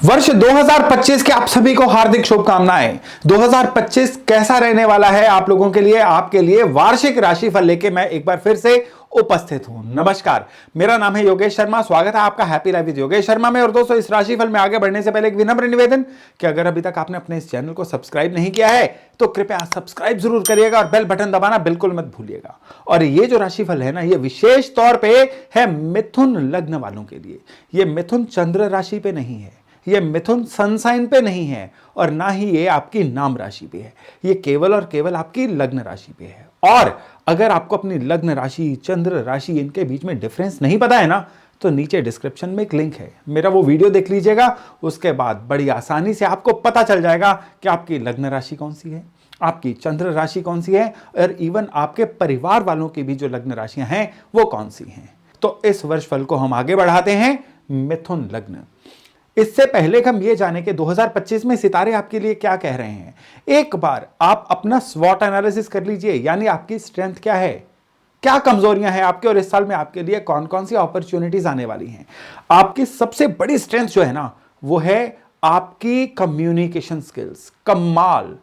वर्ष 2025 के आप सभी को हार्दिक शुभकामनाएं। 2025 कैसा रहने वाला है आप लोगों के लिए, आपके लिए वार्षिक राशिफल लेके मैं एक बार फिर से उपस्थित हूं। नमस्कार, मेरा नाम है योगेश शर्मा। स्वागत है आपका happy life with Yogesh Sharma में। और दोस्तों, इस राशिफल में आगे बढ़ने से पहले एक विनम्र निवेदन कि अगर अभी तक आपने अपने इस चैनल को सब्सक्राइब नहीं किया है तो कृपया सब्सक्राइब जरूर करिएगा और बेल बटन दबाना बिल्कुल मत भूलिएगा। और ये जो राशिफल है ना, ये विशेष तौर पे है मिथुन लग्न वालों के लिए। ये मिथुन चंद्र राशि पे नहीं है, ये मिथुन सनसाइन पे नहीं है और ना ही ये आपकी नाम राशि पे है। ये केवल और केवल आपकी लग्न राशि पे है। और अगर आपको अपनी लग्न राशि, चंद्र राशि, इनके बीच में डिफरेंस नहीं पता है ना, तो नीचे डिस्क्रिप्शन में एक लिंक है, मेरा वो वीडियो देख लीजिएगा। उसके बाद बड़ी आसानी से आपको पता चल जाएगा कि आपकी लग्न राशि कौन सी है, आपकी चंद्र राशि कौन सी है, और इवन आपके परिवार वालों की भी जो लग्न राशियां हैं वो कौन सी हैं। तो इस वर्ष फल को हम आगे बढ़ाते हैं। मिथुन लग्न। इससे पहले हम ये जाने कि 2025 में सितारे आपके लिए क्या कह रहे हैं, एक बार आप अपना स्वॉट एनालिसिस कर लीजिए। यानी आपकी स्ट्रेंथ क्या है, क्या कमजोरियां हैं आपके, और इस साल में आपके लिए कौन कौन सी अपॉर्चुनिटीज आने वाली हैं। आपकी सबसे बड़ी स्ट्रेंथ जो है ना, वो है आपकी कम्युनिकेशन स्किल्स। कमाल,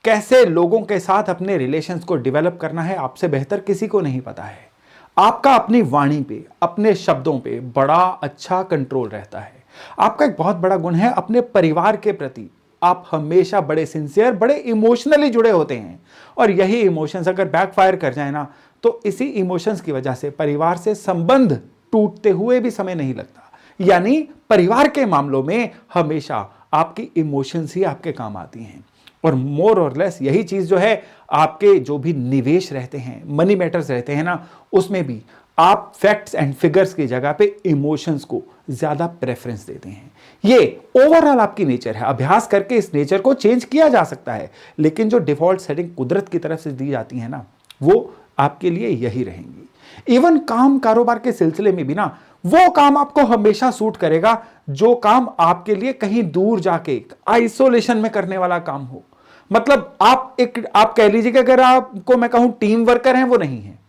कैसे लोगों के साथ अपने रिलेशंस को डेवलप करना है, आपसे बेहतर किसी को नहीं पता है। आपका अपनी वाणी पे, अपने शब्दों पे बड़ा अच्छा कंट्रोल रहता है। आपका एक बहुत बड़ा गुण है अपने परिवार के प्रति, आप हमेशा बड़े सिंसियर, बड़े इमोशनली जुड़े होते हैं। और यही इमोशंस अगर बैकफायर कर जाए ना, तो इसी इमोशंस की वजह से परिवार से संबंध टूटते हुए भी समय नहीं लगता। यानी परिवार के मामलों में हमेशा आपकी इमोशंस ही आपके काम आती हैं। और मोर और लेस यही चीज जो है, आपके जो भी निवेश रहते हैं, मनी मैटर्स रहते हैं ना, उसमें भी आप फैक्ट्स एंड फिगर्स की जगह पे इमोशंस को ज्यादा प्रेफरेंस देते हैं। ये ओवरऑल आपकी नेचर है। अभ्यास करके इस नेचर को चेंज किया जा सकता है, लेकिन जो डिफॉल्ट सेटिंग कुदरत की तरफ से दी जाती है ना, वो आपके लिए यही रहेंगी। इवन काम कारोबार के सिलसिले में भी ना, वो काम आपको हमेशा सूट करेगा जो काम आपके लिए कहीं दूर जाके आइसोलेशन में करने वाला काम हो। मतलब आप कह लीजिए कि अगर आपको मैं कहूं टीम वर्कर हैं, वो नहीं है,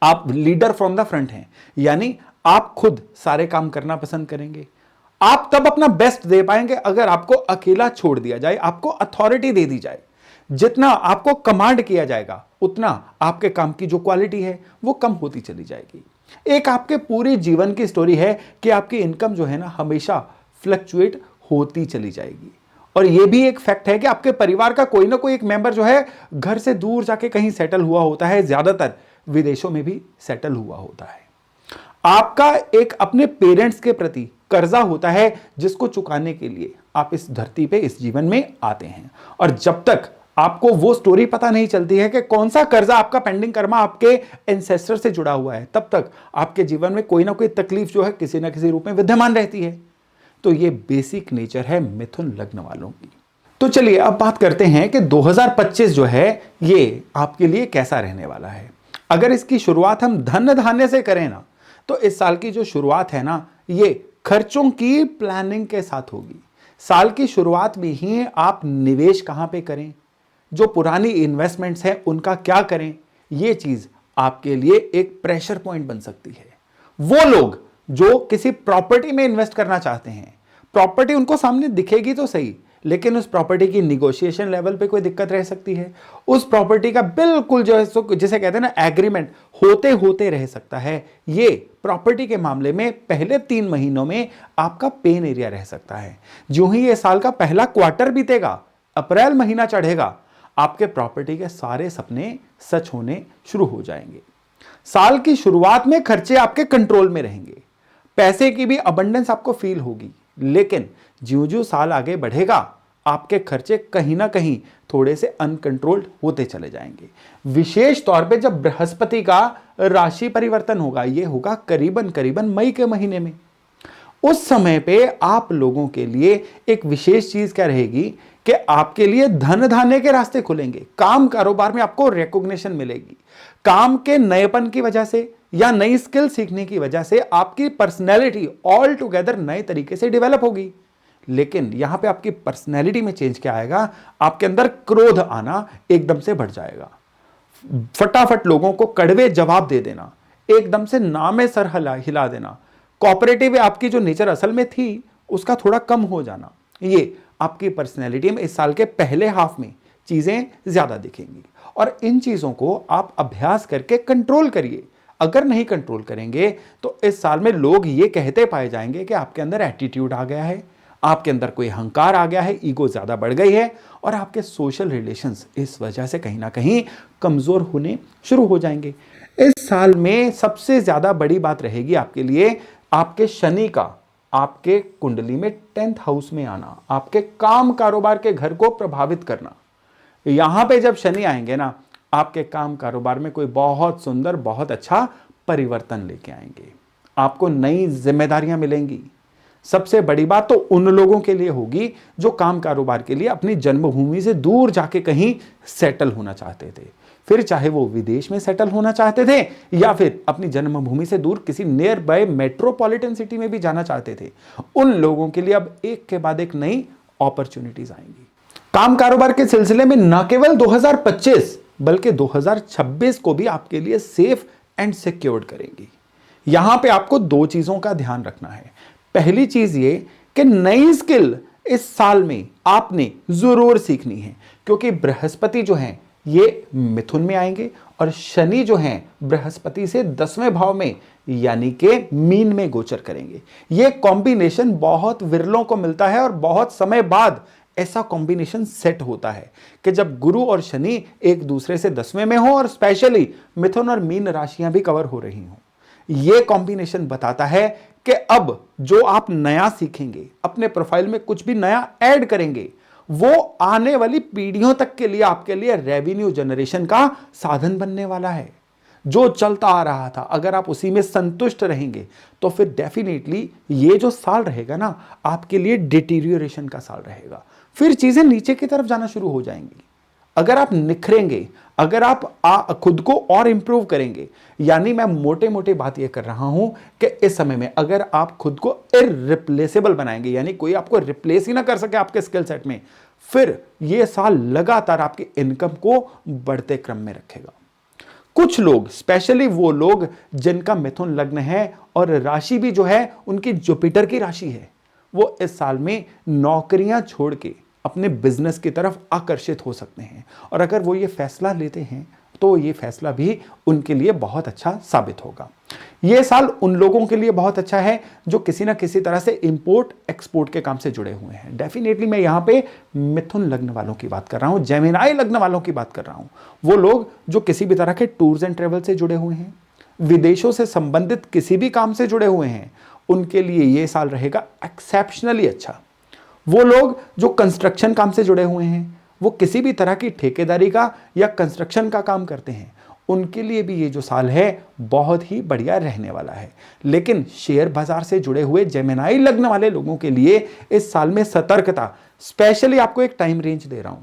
आप लीडर फ्रॉम द फ्रंट हैं। यानी आप खुद सारे काम करना पसंद करेंगे। आप तब अपना बेस्ट दे पाएंगे अगर आपको अकेला छोड़ दिया जाए, आपको अथॉरिटी दे दी जाए। जितना आपको कमांड किया जाएगा, उतना आपके काम की जो क्वालिटी है वो कम होती चली जाएगी। एक आपके पूरे जीवन की स्टोरी है कि आपकी इनकम जो है ना, हमेशा फ्लक्चुएट होती चली जाएगी। और यह भी एक फैक्ट है कि आपके परिवार का कोई ना कोई एक मेंबर जो है घर से दूर जाके कहीं सेटल हुआ होता है, ज्यादातर विदेशों में भी सेटल हुआ होता है। आपका एक अपने पेरेंट्स के प्रति कर्जा होता है, जिसको चुकाने के लिए आप इस धरती पे, इस जीवन में आते हैं। और जब तक आपको वो स्टोरी पता नहीं चलती है कि कौन सा कर्जा आपका पेंडिंग कर्मा आपके एंसेस्टर से जुड़ा हुआ है, तब तक आपके जीवन में कोई ना कोई तकलीफ जो है किसी ना किसी रूप में विद्यमान रहती है। तो ये बेसिक नेचर है मिथुन लग्न वालों की। तो चलिए अब बात करते हैं कि 2025 जो है ये आपके लिए कैसा रहने वाला है। अगर इसकी शुरुआत हम धन धान्य से करें ना, तो इस साल की जो शुरुआत है ना, ये खर्चों की प्लानिंग के साथ होगी। साल की शुरुआत में ही आप निवेश कहां पे करें, जो पुरानी इन्वेस्टमेंट्स हैं उनका क्या करें, ये चीज आपके लिए एक प्रेशर पॉइंट बन सकती है। वो लोग जो किसी प्रॉपर्टी में इन्वेस्ट करना चाहते हैं, प्रॉपर्टी उनको सामने दिखेगी तो सही, लेकिन उस प्रॉपर्टी की निगोशिएशन लेवल पे कोई दिक्कत रह सकती है। उस प्रॉपर्टी का बिल्कुल जो है जिसे कहते हैं ना एग्रीमेंट, होते होते रह सकता है। ये प्रॉपर्टी के मामले में पहले 3 महीनों में आपका पेन एरिया रह सकता है। जो ही ये साल का पहला क्वार्टर बीतेगा, अप्रैल महीना चढ़ेगा, आपके प्रॉपर्टी के सारे सपने सच होने शुरू हो जाएंगे। साल की शुरुआत में खर्चे आपके कंट्रोल में रहेंगे, पैसे की भी अबंडेंस आपको फील होगी, लेकिन ज्यों-ज्यों साल आगे बढ़ेगा, आपके खर्चे कहीं ना कहीं थोड़े से अनकंट्रोल्ड होते चले जाएंगे। विशेष तौर पे जब बृहस्पति का राशि परिवर्तन होगा, यह होगा करीबन करीबन मई के महीने में। उस समय पे आप लोगों के लिए एक विशेष चीज क्या रहेगी कि आपके लिए धन धान्य के रास्ते खुलेंगे। काम कारोबार में आपको रिकॉग्निशन मिलेगी। काम के नएपन की वजह से या नई स्किल सीखने की वजह से आपकी पर्सनैलिटी ऑल टुगेदर नए तरीके से डेवलप होगी। लेकिन यहां पे आपकी पर्सनैलिटी में चेंज क्या आएगा, आपके अंदर क्रोध आना एकदम से बढ़ जाएगा। फटाफट लोगों को कड़वे जवाब दे देना, एकदम से नामे सर हिला देना। कोऑपरेटिव आपकी जो नेचर असल में थी उसका थोड़ा कम हो जाना, ये आपकी पर्सनैलिटी में इस साल के पहले हाफ में चीजें ज्यादा दिखेंगी। और इन चीजों को आप अभ्यास करके कंट्रोल करिए। अगर नहीं कंट्रोल करेंगे तो इस साल में लोग ये कहते पाए जाएंगे कि आपके अंदर एटीट्यूड आ गया है, आपके अंदर कोई अहंकार आ गया है, ईगो ज्यादा बढ़ गई है, और आपके सोशल रिलेशंस इस वजह से कहीं ना कहीं कमजोर होने शुरू हो जाएंगे। इस साल में सबसे ज्यादा बड़ी बात रहेगी आपके लिए आपके शनि का आपके कुंडली में 10th हाउस में आना, आपके काम कारोबार के घर को प्रभावित करना। यहां पे जब शनि आएंगे ना, आपके काम कारोबार में कोई बहुत सुंदर बहुत अच्छा परिवर्तन लेके आएंगे। आपको नई जिम्मेदारियां मिलेंगी। सबसे बड़ी बात तो उन लोगों के लिए होगी जो काम कारोबार के लिए अपनी जन्मभूमि से दूर जाके कहीं सेटल होना चाहते थे, फिर चाहे वो विदेश में सेटल होना चाहते थे या फिर अपनी जन्मभूमि से दूर किसी नियर बाय मेट्रोपॉलिटन सिटी में भी जाना चाहते थे। उन लोगों के लिए अब एक के बाद एक नई अपॉर्चुनिटीज आएंगी। काम कारोबार के सिलसिले में न केवल 2025 बल्कि 2026 को भी आपके लिए सेफ एंड सिक्योर्ड करेंगी। यहां पे आपको दो चीजों का ध्यान रखना है। पहली चीज ये कि नई स्किल इस साल में आपने जरूर सीखनी है, क्योंकि बृहस्पति जो है ये मिथुन में आएंगे और शनि जो है बृहस्पति से 10वें भाव में यानी कि मीन में गोचर करेंगे। यह कॉम्बिनेशन बहुत विरलों को मिलता है और बहुत समय बाद ऐसा कॉम्बिनेशन सेट होता है कि जब गुरु और शनि एक दूसरे से 10वें में हो और स्पेशली मिथुन और मीन राशियां भी कवर हो रही हो। यह कॉम्बिनेशन बताता है कि अब जो आप नया सीखेंगे, अपने प्रोफाइल में कुछ भी नया ऐड करेंगे, वो आने वाली पीढ़ियों तक के लिए आपके लिए रेवेन्यू जनरेशन का साधन बनने वाला है। जो चलता आ रहा था अगर आप उसी में संतुष्ट रहेंगे तो फिर डेफिनेटली ये जो साल रहेगा ना आपके लिए डिटीरियोरेशन का साल रहेगा। फिर चीजें नीचे की तरफ जाना शुरू हो जाएंगी। अगर आप निखरेंगे, अगर आप खुद को और इंप्रूव करेंगे, यानी मैं मोटे मोटे बात यह कर रहा हूं कि इस समय में अगर आप खुद को इररिप्लेसेबल बनाएंगे, यानी कोई आपको रिप्लेस ही ना कर सके आपके स्किल सेट में, फिर यह साल लगातार आपकी इनकम को बढ़ते क्रम में रखेगा। कुछ लोग, स्पेशली वो लोग जिनका मिथुन लग्न है और राशि भी जो है उनकी जुपिटर की राशि है, वो इस साल में नौकरियां छोड़ के अपने बिजनेस की तरफ आकर्षित हो सकते हैं। और अगर वो ये फैसला लेते हैं तो ये फैसला भी उनके लिए बहुत अच्छा साबित होगा। ये साल उन लोगों के लिए बहुत अच्छा है जो किसी ना किसी तरह से इंपोर्ट एक्सपोर्ट के काम से जुड़े हुए हैं। डेफिनेटली मैं यहां पे मिथुन लग्न वालों की बात कर रहा हूं, जेमिनाई लग्न वालों की बात कर रहा हूं। वो लोग जो किसी भी तरह के टूर्स एंड ट्रेवल से जुड़े हुए हैं, विदेशों से संबंधित किसी भी काम से जुड़े हुए हैं, उनके लिए यह साल रहेगा एक्सेप्शनली अच्छा। वो लोग जो कंस्ट्रक्शन काम से जुड़े हुए हैं, वो किसी भी तरह की ठेकेदारी का या कंस्ट्रक्शन का काम करते हैं, उनके लिए भी ये जो साल है बहुत ही बढ़िया रहने वाला है। लेकिन शेयर बाजार से जुड़े हुए जेमिनाई लग्न वाले लोगों के लिए इस साल में सतर्कता, स्पेशली आपको एक टाइम रेंज दे रहा हूं,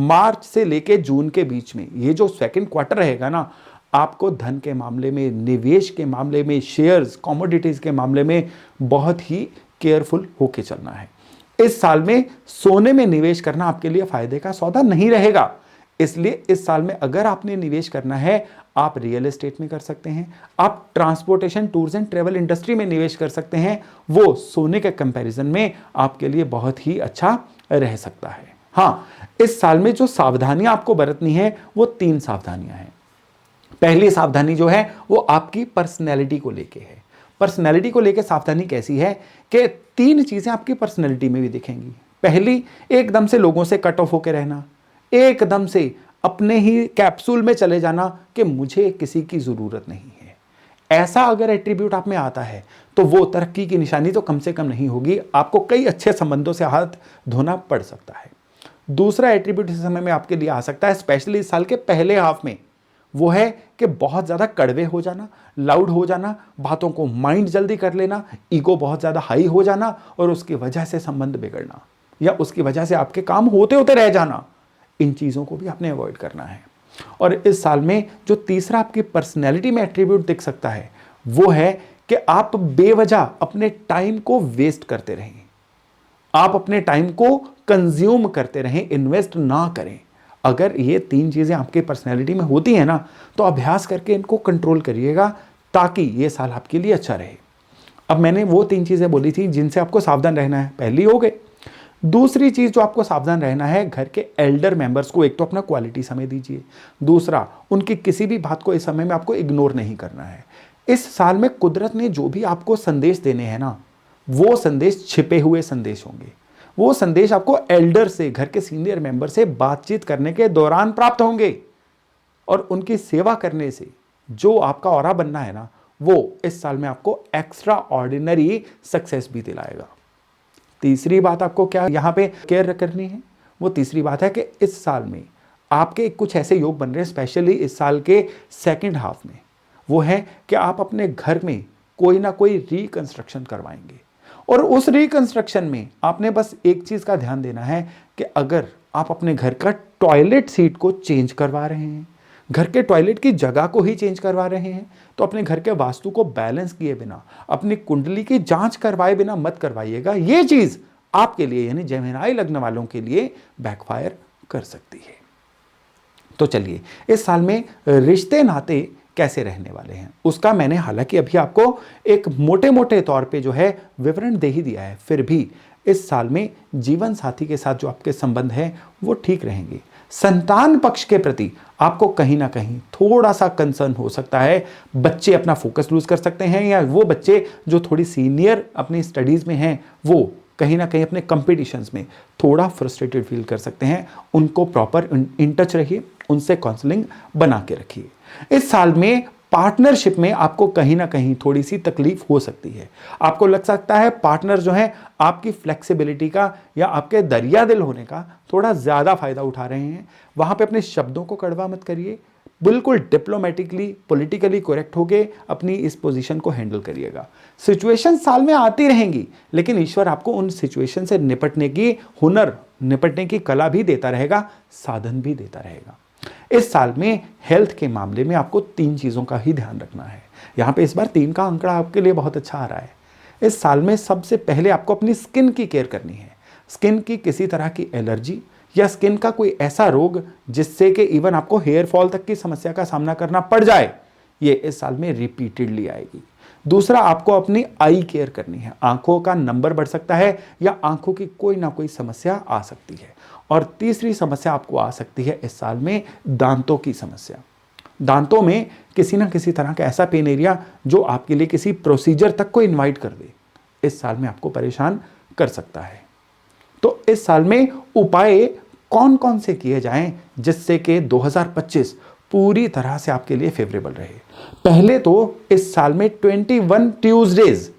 मार्च से लेके जून के बीच में ये जो सेकंड क्वार्टर रहेगा ना, आपको धन के मामले में, निवेश के मामले में, शेयर्स कमोडिटीज के मामले में बहुत ही केयरफुल होके चलना है। इस साल में सोने में निवेश करना आपके लिए फायदे का सौदा नहीं रहेगा। इसलिए इस साल में अगर आपने निवेश करना है, आप रियल एस्टेट में कर सकते हैं, आप transportation tours and travel industry में निवेश कर सकते हैं। वो सोने के कंपैरिजन में आपके लिए बहुत ही अच्छा रह सकता है। हाँ, इस साल में जो सावधानियां आपको बरतनी है वो 3 सावधानियां हैं। पहली सावधानी जो है वो आपकी पर्सनैलिटी को लेके है। पर्सनैलिटी को लेके सावधानी कैसी है कि 3 चीजें आपकी पर्सनैलिटी में भी दिखेंगी। पहली, एकदम से लोगों से कट ऑफ होकर रहना, एकदम से अपने ही कैप्सूल में चले जाना कि मुझे किसी की जरूरत नहीं है। ऐसा अगर एट्रीब्यूट आप में आता है तो वो तरक्की की निशानी तो कम से कम नहीं होगी, आपको कई अच्छे संबंधों से हाथ धोना पड़ सकता है। दूसरा एट्रीब्यूट इस समय में आपके लिए आ सकता है, स्पेशली इस साल के पहले हाफ में, वो है कि बहुत ज्यादा कड़वे हो जाना, लाउड हो जाना, बातों को माइंड जल्दी कर लेना, ईगो बहुत ज्यादा हाई हो जाना और उसकी वजह से संबंध बिगड़ना या उसकी वजह से आपके काम होते होते रह जाना। इन चीजों को भी आपने अवॉइड करना है। और इस साल में जो तीसरा आपकी पर्सनैलिटी में एट्रीब्यूट दिख सकता है वो है कि आप बेवजह अपने टाइम को वेस्ट करते रहें, आप अपने टाइम को कंज्यूम करते रहें, इन्वेस्ट ना करें। अगर ये 3 चीजें आपकी पर्सनैलिटी में होती हैं ना, तो अभ्यास करके इनको कंट्रोल करिएगा ताकि ये साल आपके लिए अच्छा रहे। अब मैंने वो 3 चीजें बोली थी जिनसे आपको सावधान रहना है, पहली हो गई। दूसरी चीज जो आपको सावधान रहना है, घर के एल्डर मेंबर्स को एक तो अपना क्वालिटी समय दीजिए, दूसरा उनकी किसी भी बात को इस समय में आपको इग्नोर नहीं करना है। इस साल में कुदरत ने जो भी आपको संदेश देने हैं ना, वो संदेश छिपे हुए संदेश होंगे। वो संदेश आपको एल्डर से, घर के सीनियर मेंबर से बातचीत करने के दौरान प्राप्त होंगे, और उनकी सेवा करने से जो आपका ऑरा बनना है ना, वो इस साल में आपको एक्स्ट्रा ऑर्डिनरी सक्सेस भी दिलाएगा। तीसरी बात आपको क्या यहां पे केयर करनी है, वो तीसरी बात है कि इस साल में आपके कुछ ऐसे योग बन रहे हैं, स्पेशली इस साल के सेकंड हाफ में, वो है कि आप अपने घर में कोई ना कोई रिकंस्ट्रक्शन करवाएंगे। और उस रिकंस्ट्रक्शन में आपने बस एक चीज का ध्यान देना है कि अगर आप अपने घर का टॉयलेट सीट को चेंज करवा रहे हैं, घर के टॉयलेट की जगह को ही चेंज करवा रहे हैं, तो अपने घर के वास्तु को बैलेंस किए बिना, अपनी कुंडली की जांच करवाए बिना मत करवाइएगा। यह चीज आपके लिए, यानी जेमिनी लग्न वालों के लिए बैकफायर कर सकती है। तो चलिए, इस साल में रिश्ते नाते कैसे रहने वाले हैं उसका मैंने हालांकि अभी आपको एक मोटे मोटे तौर पे जो है विवरण दे ही दिया है, फिर भी इस साल में जीवन साथी के साथ जो आपके संबंध है वो ठीक रहेंगे। संतान पक्ष के प्रति आपको कहीं ना कहीं थोड़ा सा कंसर्न हो सकता है, बच्चे अपना फोकस लूज कर सकते हैं, या वो बच्चे जो थोड़ी सीनियर अपनी स्टडीज में हैं वो कहीं ना कहीं अपने कंपटीशंस में थोड़ा फ्रस्ट्रेटेड फील कर सकते हैं। उनको प्रॉपर इन टच रहिए, उनसे काउंसलिंग बना के रखिए। इस साल में पार्टनरशिप में आपको कहीं ना कहीं थोड़ी सी तकलीफ हो सकती है। आपको लग सकता है पार्टनर जो है आपकी फ्लेक्सिबिलिटी का या आपके दरिया दिल होने का थोड़ा ज्यादा फायदा उठा रहे हैं। वहां पे अपने शब्दों को कड़वा मत करिए, बिल्कुल डिप्लोमेटिकली, पॉलिटिकली करेक्ट होके अपनी इस पोजीशन को हैंडल करिएगा। सिचुएशन साल में आती रहेंगी, लेकिन ईश्वर आपको उन सिचुएशन से निपटने की हुनर, निपटने की कला भी देता रहेगा, साधन भी देता रहेगा। इस साल में हेल्थ के मामले में आपको 3 चीजों का ही ध्यान रखना है। यहां पे इस बार 3 का आंकड़ा आपके लिए बहुत अच्छा आ रहा है। इस साल में सबसे पहले आपको अपनी स्किन की केयर करनी है। स्किन की किसी तरह की एलर्जी या स्किन का कोई ऐसा रोग जिससे कि इवन आपको हेयर फॉल तक की समस्या का सामना करना पड़ जाए, ये इस साल में रिपीटेडली आएगी। दूसरा, आपको अपनी आई केयर करनी है। आंखों का नंबर बढ़ सकता है या आंखों की कोई ना कोई समस्या आ सकती है। और तीसरी समस्या आपको आ सकती है इस साल में दांतों की समस्या। दांतों में किसी ना किसी तरह का ऐसा पेन एरिया जो आपके लिए किसी प्रोसीजर तक को इनवाइट कर दे, इस साल में आपको परेशान कर सकता है। तो इस साल में उपाय कौन कौन से किए जाएं जिससे कि 2025 पूरी तरह से आपके लिए फेवरेबल रहे। पहले तो इस साल में 21 ट्यूसडेज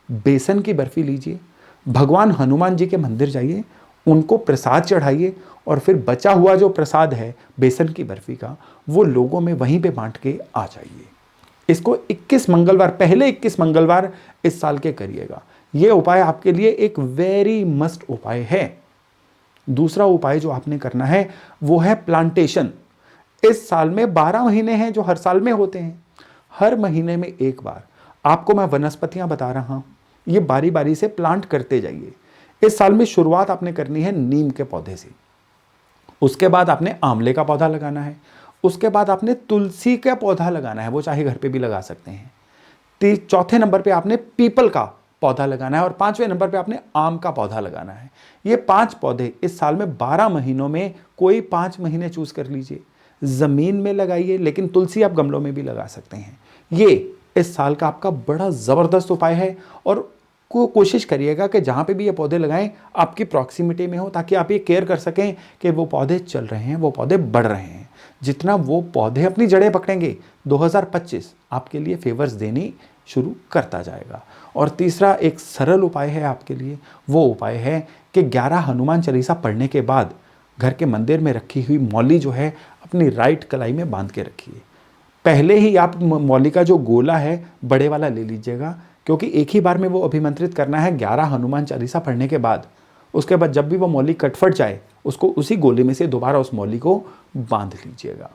बेसन की बर्फी लीजिए, भगवान हनुमान जी के मंदिर जाइए, उनको प्रसाद चढ़ाइए, और फिर बचा हुआ जो प्रसाद है बेसन की बर्फी का, वो लोगों में वहीं पे बांट के आ जाइए। इसको 21 मंगलवार, पहले 21 मंगलवार इस साल के करिएगा। यह उपाय आपके लिए एक वेरी मस्ट उपाय है। दूसरा उपाय जो आपने करना है वो है प्लांटेशन। इस साल में 12 महीने हैं जो हर साल में होते हैं, हर महीने में एक बार आपको मैं वनस्पतियां बता रहा हूं, ये बारी बारी से प्लांट करते जाइए। इस साल में शुरुआत आपने करनी है नीम के पौधे से, उसके बाद आपने आंवले का पौधा लगाना है, उसके बाद आपने तुलसी का पौधा लगाना है, वो चाहे घर पे भी लगा सकते हैं। चौथे नंबर पे आपने पीपल का पौधा लगाना है, और 5वें नंबर पे आपने आम का पौधा लगाना है। ये 5 पौधे इस साल में 12 महीनों में कोई 5 महीने चूज कर लीजिए, जमीन में लगाइए, लेकिन तुलसी आप गमलों में भी लगा सकते हैं। ये इस साल का आपका बड़ा जबरदस्त उपाय है, और कोशिश करिएगा कि जहां पे भी ये पौधे लगाएं आपकी प्रॉक्सिमिटी में हो, ताकि आप ये केयर कर सकें कि वो पौधे चल रहे हैं, वो पौधे बढ़ रहे हैं। जितना वो पौधे अपनी जड़ें पकड़ेंगे, 2025 आपके लिए फेवर्स देनी शुरू करता जाएगा। और तीसरा एक सरल उपाय है आपके लिए, वो उपाय है कि 11 हनुमान चालीसा पढ़ने के बाद घर के मंदिर में रखी हुई मौली जो है अपनी राइट कलाई में बांध के रखिए। पहले ही आप मौली का जो गोला है बड़े वाला ले लीजिएगा, क्योंकि एक ही बार में वो अभिमंत्रित करना है 11 हनुमान चालीसा पढ़ने के बाद। उसके बाद जब भी वो मौली कटफट जाए, उसको उसी गोले में से दोबारा उस मौली को बांध लीजिएगा।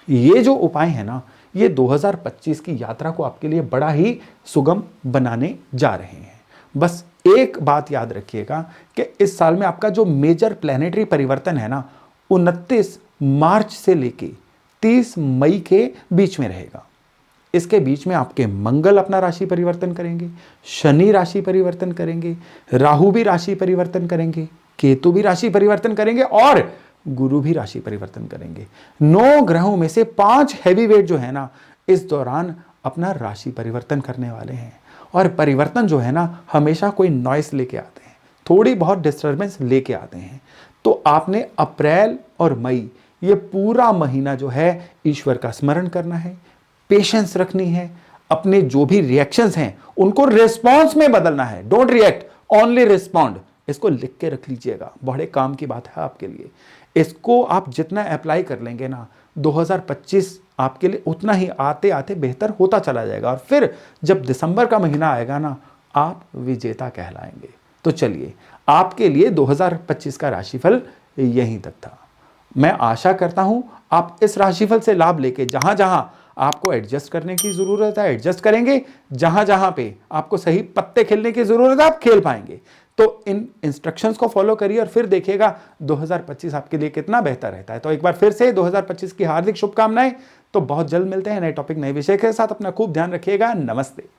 ये जो उपाय है ना, ये 2025 की यात्रा को आपके लिए बड़ा ही सुगम बनाने जा रहे हैं। बस एक बात याद रखिएगा कि इस साल में आपका जो मेजर प्लैनेटरी परिवर्तन है ना, 29 मार्च से लेके 30 मई के बीच में रहेगा। इसके बीच में आपके मंगल अपना राशि परिवर्तन करेंगे, शनि राशि परिवर्तन करेंगे, राहु भी राशि परिवर्तन करेंगे, केतु भी राशि परिवर्तन करेंगे और गुरु भी राशि परिवर्तन करेंगे। 9 ग्रहों में से 5 हैवी वेट जो है ना इस दौरान अपना राशि परिवर्तन करने वाले हैं। और परिवर्तन जो है ना हमेशा कोई नॉइस लेके आते हैं, थोड़ी बहुत डिस्टर्बेंस लेके आते हैं। तो आपने अप्रैल और मई ये पूरा महीना जो है ईश्वर का स्मरण करना है, पेशेंस रखनी है, अपने जो भी रिएक्शंस हैं उनको रिस्पॉन्स में बदलना है। Don't react, only respond. इसको लिख के रख लीजिएगा, बड़े काम की बात है आपके लिए। इसको आप जितना अप्लाई कर लेंगे ना 2025 आपके लिए उतना ही आते आते बेहतर होता चला जाएगा। और फिर जब दिसंबर का महीना आएगा ना आप विजेता कहलाएंगे। तो चलिए, आपके लिए 2025 का राशिफल यहीं तक था। मैं आशा करता हूं आप इस राशिफल से लाभ लेके जहां जहां आपको एडजस्ट करने की जरूरत है एडजस्ट करेंगे, जहां जहां पे आपको सही पत्ते खेलने की जरूरत है आप खेल पाएंगे। तो इन इंस्ट्रक्शंस को फॉलो करिए और फिर देखिएगा 2025 आपके लिए कितना बेहतर रहता है। तो एक बार फिर से 2025 की हार्दिक शुभकामनाएं। तो बहुत जल्द मिलते हैं नए टॉपिक नए विषय के साथ। अपना खूब ध्यान रखिएगा। नमस्ते।